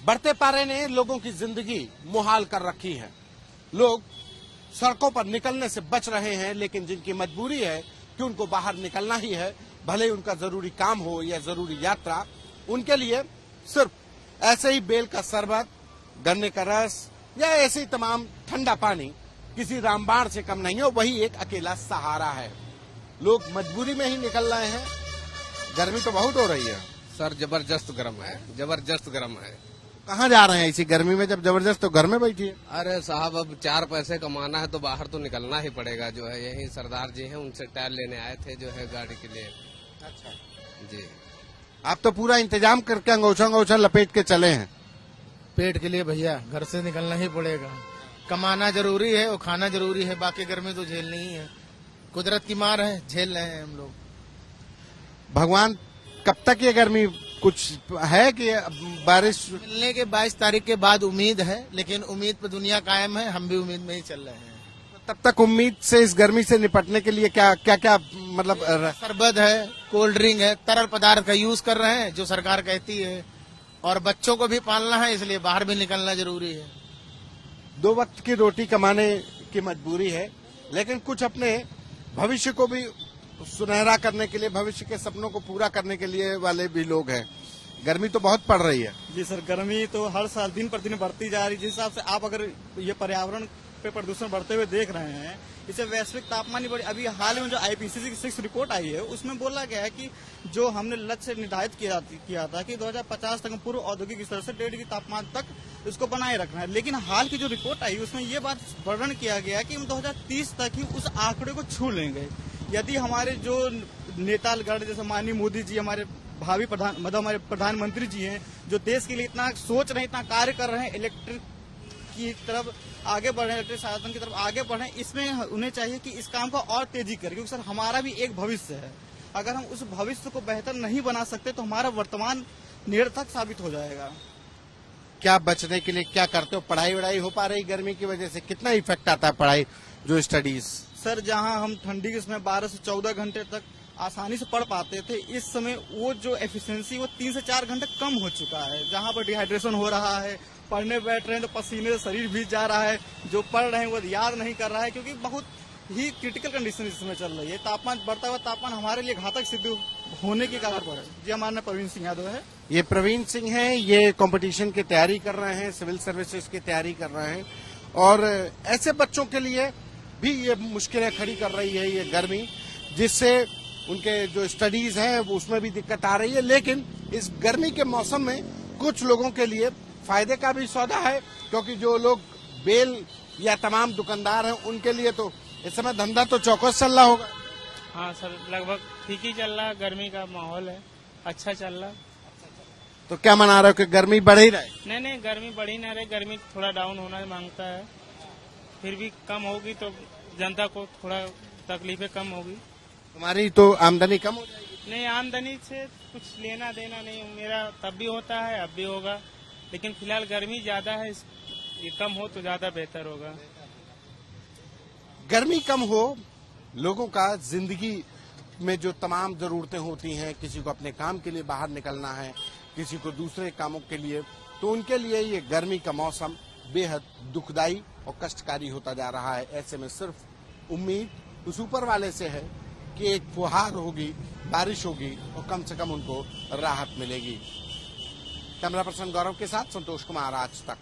बढ़ते पारे ने लोगों की जिंदगी मुहाल कर रखी है। लोग सड़कों पर निकलने से बच रहे हैं, लेकिन जिनकी मजबूरी है कि उनको बाहर निकलना ही है, भले ही उनका जरूरी काम हो या जरूरी यात्रा, उनके लिए सिर्फ ऐसे ही बेल का शरबत, गन्ने का रस या ऐसे ही तमाम ठंडा पानी किसी रामबाण से कम नहीं है। वही एक अकेला सहारा है। लोग मजबूरी में ही निकल रहे हैं। गर्मी तो बहुत हो रही है सर, जबरदस्त गर्म है, जबरदस्त गर्म है। कहाँ जा रहे हैं इसी गर्मी में? जब जबरदस्त तो घर में बैठिए। अरे साहब, अब 4 पैसे कमाना है तो बाहर तो निकलना ही पड़ेगा। जो है यही सरदार जी हैं, उनसे टायर लेने आए थे जो है गाड़ी के लिए। अच्छा जी, आप तो पूरा इंतजाम करके अंगोछा लपेट के चले हैं। पेट के लिए भैया घर से निकलना ही पड़ेगा। कमाना जरूरी है और खाना जरूरी है, बाकी गर्मी तो झेलनी ही है। कुदरत की मार है, झेल रहे हैं हम लोग। भगवान कब तक ये गर्मी, कुछ है कि बारिश? मिलने के 22 तारीख के बाद उम्मीद है, लेकिन उम्मीद पर दुनिया कायम है, हम भी उम्मीद में ही चल रहे हैं। तब तक उम्मीद से इस गर्मी से निपटने के लिए क्या क्या क्या मतलब शरबत है, कोल्ड ड्रिंक है, तरल पदार्थ का यूज कर रहे हैं जो सरकार कहती है, और बच्चों को भी पालना है, इसलिए बाहर भी निकलना जरूरी है। 2 वक्त की रोटी कमाने की मजबूरी है, लेकिन कुछ अपने भविष्य को भी सुनहरा करने के लिए, भविष्य के सपनों को पूरा करने के लिए वाले भी लोग हैं। गर्मी तो बहुत पड़ रही है। जी सर, गर्मी तो हर साल दिन पर दिन बढ़ती जा रही है। जिस हिसाब से आप अगर ये पर्यावरण पे प्रदूषण बढ़ते हुए देख रहे हैं, इससे वैश्विक तापमान ही बढ़े। अभी हाल में जो आईपीसीसी की 6 रिपोर्ट आई है, उसमें बोला गया है कि जो हमने लक्ष्य निर्धारित किया था कि 2050 तक पूर्व औद्योगिक स्तर से 1.5 डिग्री तापमान तक इसको बनाए रखना है, लेकिन हाल की जो रिपोर्ट आई उसमें ये बात वर्णन किया गया कि हम 2030 तक ही उस आंकड़े को छू लेंगे। यदि हमारे जो नेतागण जैसे माननीय मोदी जी, हमारे भावी हमारे प्रधानमंत्री जी हैं, जो देश के लिए इतना सोच रहे हैं, इतना कार्य कर रहे हैं, इलेक्ट्रिक की तरफ आगे बढ़े, इलेक्ट्रिक साधन की तरफ आगे बढ़े, इसमें उन्हें चाहिए कि इस काम को और तेजी करें, क्योंकि सर हमारा भी एक भविष्य है। अगर हम उस भविष्य को बेहतर नहीं बना सकते तो हमारा वर्तमान निरर्थक साबित हो जाएगा। क्या बचने के लिए क्या करते हो? पढ़ाई वढ़ाई हो पा रही गर्मी की वजह से? कितना इफेक्ट आता है पढ़ाई, जो स्टडीज? सर, जहां हम ठंडी के समय 12 से 14 घंटे तक आसानी से पढ़ पाते थे, इस समय वो जो एफिशिएंसी वो 3 से 4 घंटे कम हो चुका है। जहां पर डिहाइड्रेशन हो रहा है, पढ़ने बैठ रहे हैं तो पसीने से शरीर भीग जा रहा है, जो पढ़ रहे हैं वो याद नहीं कर रहा है, क्योंकि बहुत ही क्रिटिकल कंडीशन इस समय चल रही है। तापमान बढ़ता हुआ तापमान हमारे लिए घातक सिद्ध होने की कगार पर है। जी, हमारा नाम प्रवीण सिंह यादव है। ये प्रवीण सिंह हैं, ये कंपटीशन की तैयारी कर रहे हैं, सिविल सर्विसेज की तैयारी कर रहे हैं, और ऐसे बच्चों के लिए भी ये मुश्किलें खड़ी कर रही है ये गर्मी, जिससे उनके जो स्टडीज है उसमें भी दिक्कत आ रही है। लेकिन इस गर्मी के मौसम में कुछ लोगों के लिए फायदे का भी सौदा है, क्योंकि जो लोग बेल या तमाम दुकानदार हैं, उनके लिए तो इस समय धंधा तो चौकस चल रहा होगा। हाँ सर, लगभग ठीक ही चल रहा है। गर्मी का माहौल है, अच्छा चल रहा है। तो क्या मना रहे हो कि गर्मी बढ़ ही रहे? नहीं, गर्मी बढ़ी ना रहे, गर्मी थोड़ा डाउन होना मांगता है, फिर भी कम होगी तो जनता को थोड़ा तकलीफें कम होगी। तुम्हारी तो आमदनी कम हो जाएगी। नहीं, आमदनी से कुछ लेना देना नहीं, मेरा तब भी होता है, अब भी होगा, लेकिन फिलहाल गर्मी ज्यादा है, ये कम हो तो ज्यादा बेहतर होगा। गर्मी कम हो, लोगों का जिंदगी में जो तमाम जरूरतें होती हैं, किसी को अपने काम के लिए बाहर निकलना है, किसी को दूसरे कामों के लिए, तो उनके लिए ये गर्मी का मौसम बेहद दुखदाई और कष्टकारी होता जा रहा है। ऐसे में सिर्फ उम्मीद उस ऊपर वाले से है कि एक फुहार होगी, बारिश होगी और कम से कम उनको राहत मिलेगी। कैमरा पर्सन गौरव के साथ संतोष कुमार, आज तक।